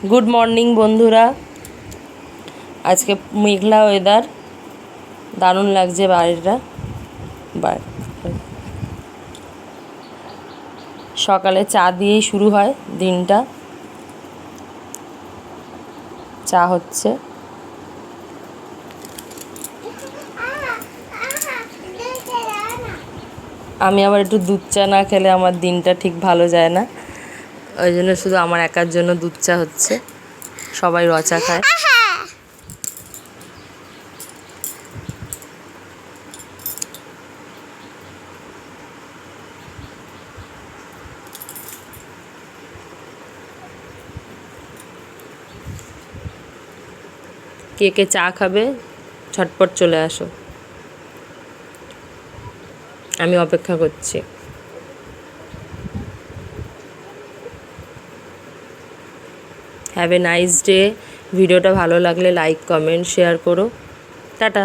Good morning বন্ধুরা। আজকে মেঘলা weather, দারুণ লাগছে বাইরেটা। সকালে চা দিয়েই শুরু হয় দিনটা। চা হচ্ছে। আমি আবার একটু দুধ চা না খেলে আমার দিনটা ঠিক ভালো যায় না, ওই জন্য শুধু আমার একার জন্য দুধ চা হচ্ছে, সবাই র চা খায়। কে কে চা খাবে ঝটপট চলে আসো, আমি অপেক্ষা করছি। Have a nice day. ভিডিওটা ভালো লাগলে লাইক, কমেন্ট, শেয়ার করো। টাটা।